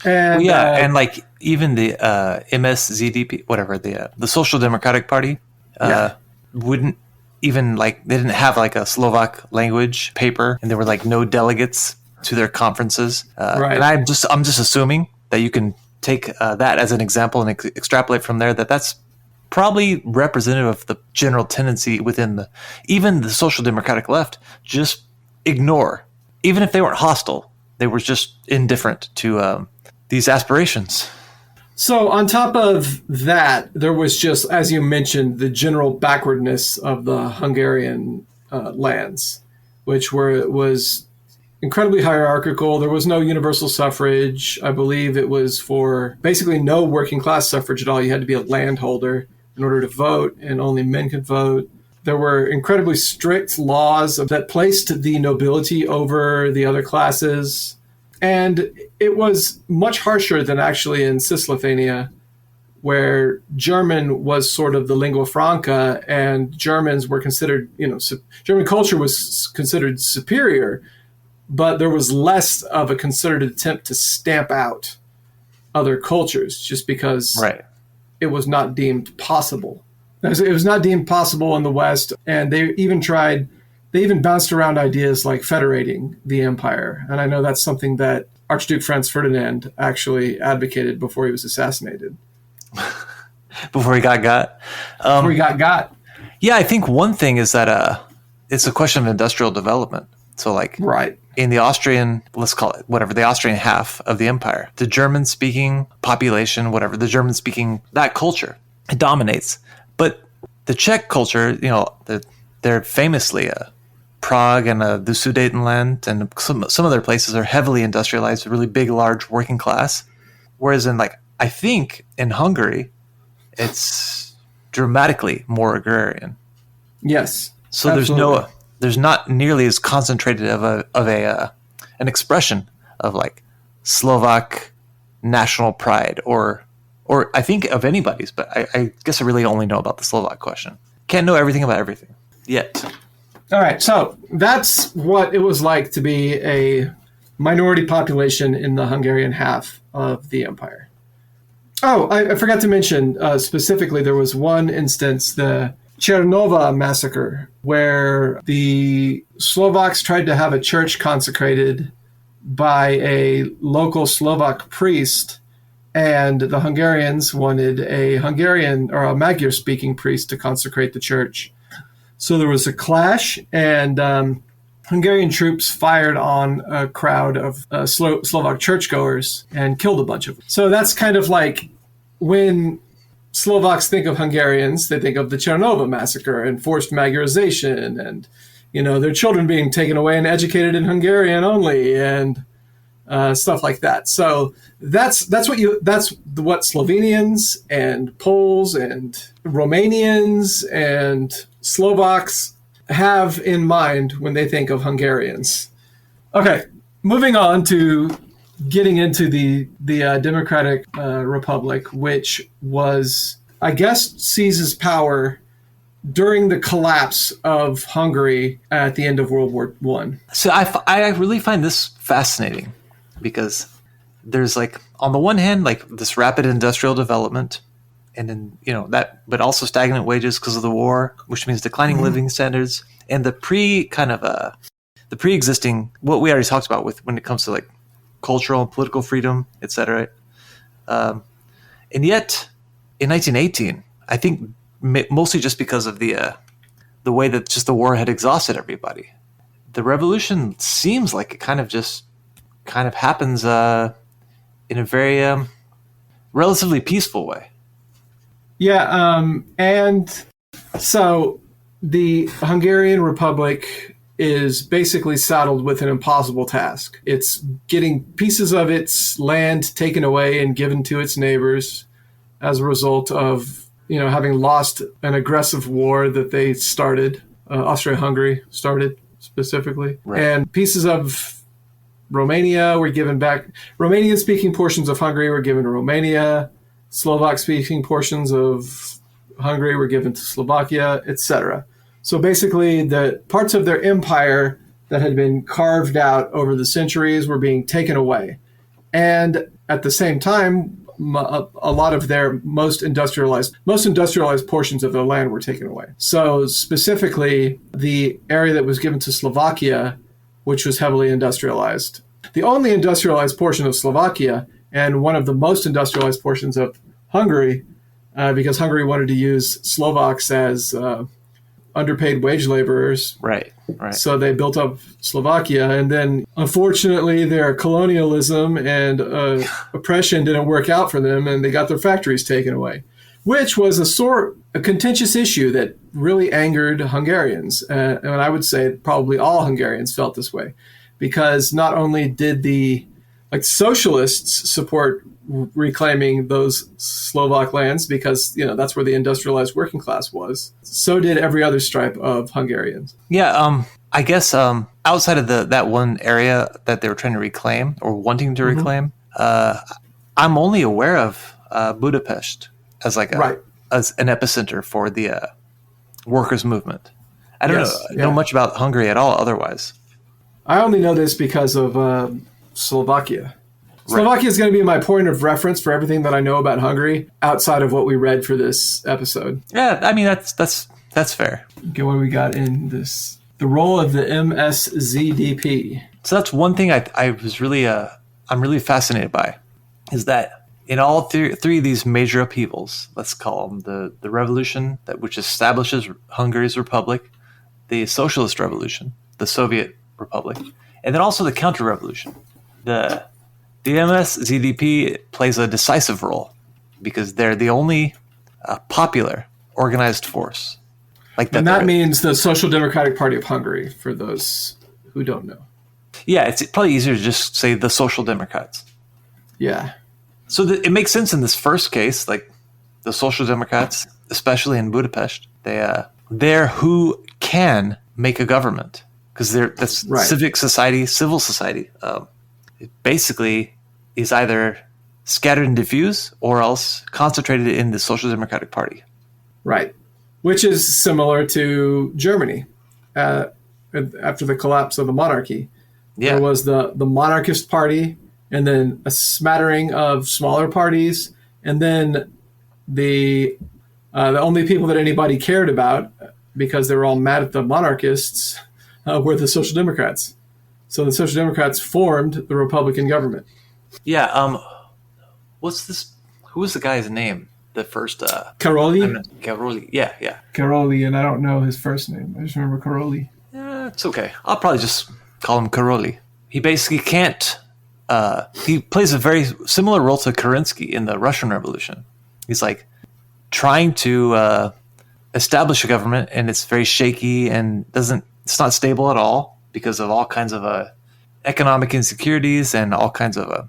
And Well, yeah, and like even the MSZDP, whatever the Social Democratic Party, wouldn't even like they didn't have like a Slovak language paper, and there were like no delegates to their conferences. Right. And I'm just assuming that you can take that as an example and extrapolate from there that that's probably representative of the general tendency within even the social democratic left. Just ignore, even if they weren't hostile, they were just indifferent to these aspirations. So on top of that, there was just, as you mentioned, the general backwardness of the Hungarian lands, which was incredibly hierarchical. There was no universal suffrage. I believe it was for basically no working class suffrage at all. You had to be a landholder in order to vote, and only men could vote. There were incredibly strict laws that placed the nobility over the other classes. And it was much harsher than actually in Cisleithania, where German was sort of the lingua franca, and Germans were considered, German culture was considered superior, but there was less of a concerted attempt to stamp out other cultures just because it was not deemed possible. It was not deemed possible in the West, and they even bounced around ideas like federating the empire. And I know that's something that Archduke Franz Ferdinand actually advocated before he was assassinated. Before he got got? Before he got got. Yeah, I think one thing is that it's a question of industrial development. So like in the Austrian, let's call it whatever, the Austrian half of the empire, the German-speaking population, whatever, the German-speaking, that culture, it dominates. But the Czech culture, they're famously Prague and the Sudetenland and some other places are heavily industrialized, really big, large working class. Whereas I think in Hungary, it's dramatically more agrarian. Yes. So absolutely. There's not nearly as concentrated of an expression of like Slovak national pride or I think of anybody's, but I guess I really only know about the Slovak question. Can't know everything about everything yet. All right, so that's what it was like to be a minority population in the Hungarian half of the empire. Oh, I forgot to mention specifically there was one instance, the Černova massacre, where the Slovaks tried to have a church consecrated by a local Slovak priest, and the Hungarians wanted a Hungarian or a Magyar-speaking priest to consecrate the church. So there was a clash, and Hungarian troops fired on a crowd of Slovak churchgoers and killed a bunch of them. So that's kind of like when Slovaks think of Hungarians, they think of the Černova massacre and forced Magyarization and, their children being taken away and educated in Hungarian only and stuff like that. So that's what Slovenians and Poles and Romanians and Slovaks have in mind when they think of Hungarians. Okay, moving on to getting into the Democratic Republic, which was, I guess, seizes power during the collapse of Hungary at the end of World War I. So I really find this fascinating because there's on the one hand, this rapid industrial development and then, that, but also stagnant wages because of the war, which means declining living standards and the pre-existing, what we already talked about with when it comes to cultural and political freedom, etc. And yet in 1918, I think mostly just because of the way that just the war had exhausted everybody, the revolution seems like it kind of happens in a very relatively peaceful way. Yeah, and so the Hungarian Republic is basically saddled with an impossible task. It's getting pieces of its land taken away and given to its neighbors as a result of, having lost an aggressive war that they started, Austria-Hungary started specifically. Right. And pieces of Romania were given back. Romanian-speaking portions of Hungary were given to Romania. Slovak-speaking portions of Hungary were given to Slovakia, etc. So basically, the parts of their empire that had been carved out over the centuries were being taken away. And at the same time, a lot of their most industrialized portions of their land were taken away. So specifically, the area that was given to Slovakia, which was heavily industrialized, the only industrialized portion of Slovakia and one of the most industrialized portions of Hungary, because Hungary wanted to use Slovaks as underpaid wage laborers. Right. So they built up Slovakia, and then unfortunately their colonialism and oppression didn't work out for them, and they got their factories taken away, which was a contentious issue that really angered Hungarians. And I would say probably all Hungarians felt this way, because not only did the socialists support reclaiming those Slovak lands, because that's where the industrialized working class was, so did every other stripe of Hungarians. I guess outside of that one area that they were trying to reclaim or wanting to reclaim, I'm only aware of Budapest as as an epicenter for the workers' movement. I don't know much about Hungary at all otherwise. I only know this because of Slovakia. Slovakia is going to be my point of reference for everything that I know about Hungary outside of what we read for this episode. Yeah, I mean, that's fair. Okay, what do we got in this? The role of the MSZDP. So that's one thing I was really I'm really fascinated by, is that in all three of these major upheavals, let's call them the revolution which establishes Hungary's republic, the socialist revolution, the Soviet Republic, and then also the counter-revolution. The MSZDP plays a decisive role because they're the only popular organized force. And that means the Social Democratic Party of Hungary, for those who don't know. Yeah, it's probably easier to just say the Social Democrats. Yeah. So it makes sense in this first case, like the Social Democrats, especially in Budapest, they're who can make a government, because that's civic society, civil society. It basically is either scattered and diffuse or else concentrated in the Social Democratic Party. Right. Which is similar to Germany after the collapse of the monarchy. Yeah. There was the monarchist party, and then a smattering of smaller parties, and then the only people that anybody cared about, because they were all mad at the monarchists, were the Social Democrats. So the Social Democrats formed the Republican government. Yeah. What's this? Who was the guy's name? The first Karoli? Karoli. Yeah. Karoli, and I don't know his first name. I just remember Karoli. Yeah, it's okay. I'll probably just call him Karoli. He basically can't. He plays a very similar role to Kerensky in the Russian Revolution. He's trying to establish a government, and it's very shaky and it's not stable at all because of all kinds of economic insecurities and all kinds of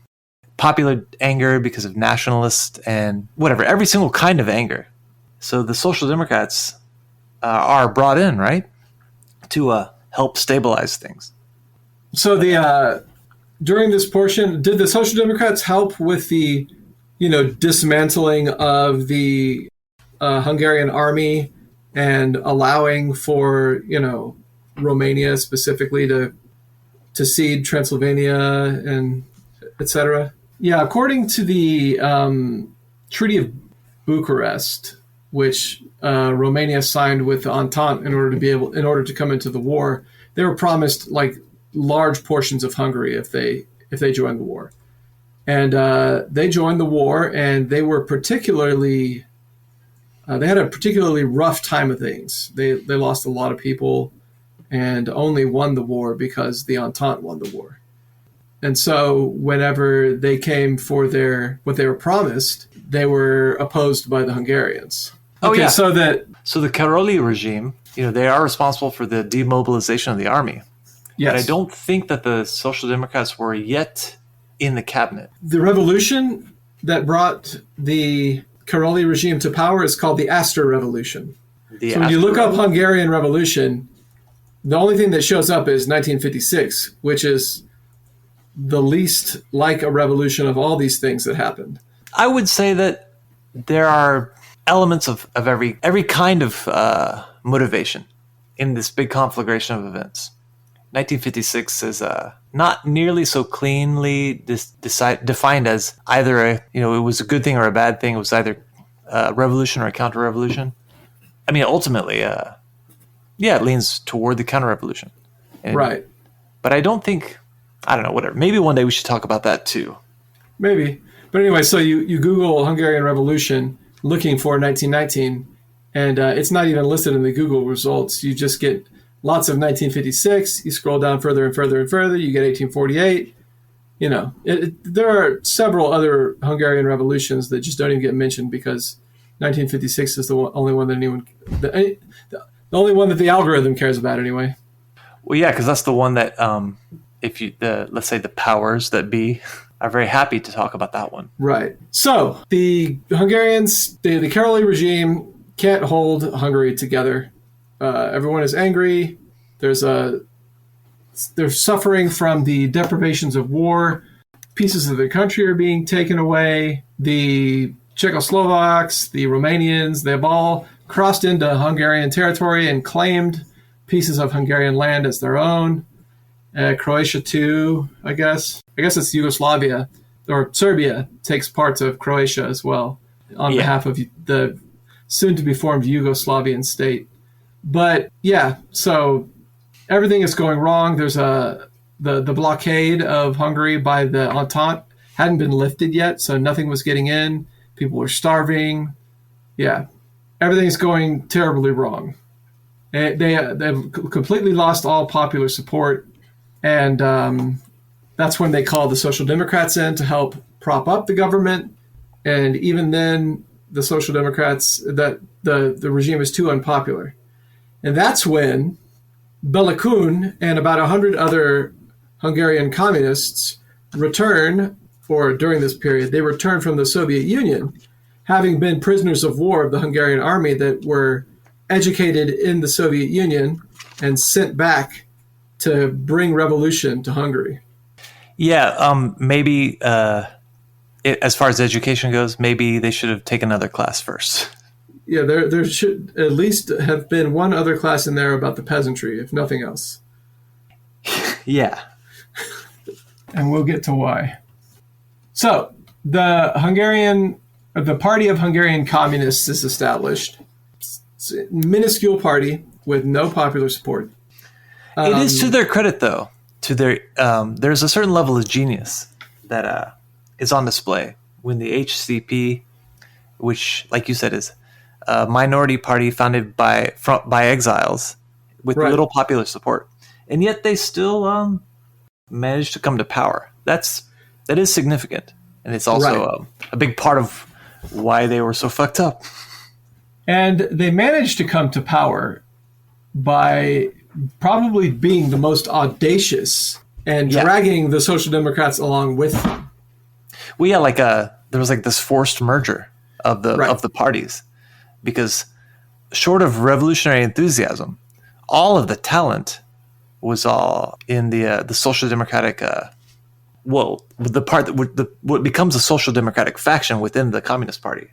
popular anger because of nationalist and whatever, every single kind of anger. So the Social Democrats are brought in, right, to help stabilize things. So during this portion, did the Social Democrats help with the, dismantling of the Hungarian army and allowing for, Romania specifically to cede Transylvania and etc.? Yeah, according to the Treaty of Bucharest, which Romania signed with the Entente in order to come into the war, they were promised large portions of Hungary if they joined the war, and they joined the war, and they were particularly they had a particularly rough time of things. They lost a lot of people, and only won the war because the Entente won the war. And so whenever they came for what they were promised, they were opposed by the Hungarians. Okay, so the Karoli regime, they are responsible for the demobilization of the army. Yes. But I don't think that the Social Democrats were yet in the cabinet. The revolution that brought the Karoli regime to power is called the Astor Revolution. When you look up Hungarian Revolution, the only thing that shows up is 1956, which is the least like a revolution of all these things that happened. I would say that there are elements of every kind of motivation in this big conflagration of events. 1956 is not nearly so cleanly defined as either it was a good thing or a bad thing. It was either a revolution or a counter-revolution. I mean, ultimately, it leans toward the counter-revolution. Right. But I don't know, whatever. Maybe one day we should talk about that too. Maybe. But anyway, so you Google Hungarian Revolution looking for 1919, and it's not even listed in the Google results. You just get lots of 1956. You scroll down further and further and further. You get 1848. There are several other Hungarian revolutions that just don't even get mentioned because 1956 is the only one that the only one that the algorithm cares about anyway. Well, yeah, because that's the one that let's say the powers that be are very happy to talk about that one. Right. So the Hungarians, the Károlyi regime can't hold Hungary together. Everyone is angry. They're suffering from the deprivations of war. Pieces of the country are being taken away. The Czechoslovaks, the Romanians, they've all crossed into Hungarian territory and claimed pieces of Hungarian land as their own. Croatia too, I guess. I guess it's Yugoslavia, or Serbia takes parts of Croatia as well on behalf of the soon-to-be formed Yugoslavian state. But yeah, so everything is going wrong. There's the blockade of Hungary by the Entente hadn't been lifted yet, so nothing was getting in. People were starving. Yeah, everything's going terribly wrong. They've completely lost all popular support, and that's when they called the Social Democrats in to help prop up the government. And even then, the Social Democrats, the regime is too unpopular. And that's when Bela Kun and about 100 other Hungarian communists return, or during this period, they return from the Soviet Union, having been prisoners of war of the Hungarian army that were educated in the Soviet Union and sent back to bring revolution to Hungary. Yeah, maybe as far as education goes, maybe they should have taken another class first. Yeah, there should at least have been one other class in there about the peasantry, if nothing else. Yeah. And we'll get to why. So, the Party of Hungarian Communists is established. It's a minuscule party with no popular support. It is to their credit, though. There's a certain level of genius that is on display when the HCP, which, like you said, is a minority party founded by exiles with little popular support, and yet they still managed to come to power. That is significant, and it's also a big part of why they were so fucked up. And they managed to come to power by probably being the most audacious and dragging the Social Democrats along with them. Well, yeah, there was this forced merger of the parties, because short of revolutionary enthusiasm, all of the talent was all in the Social Democratic. The part what becomes a Social Democratic faction within the Communist Party.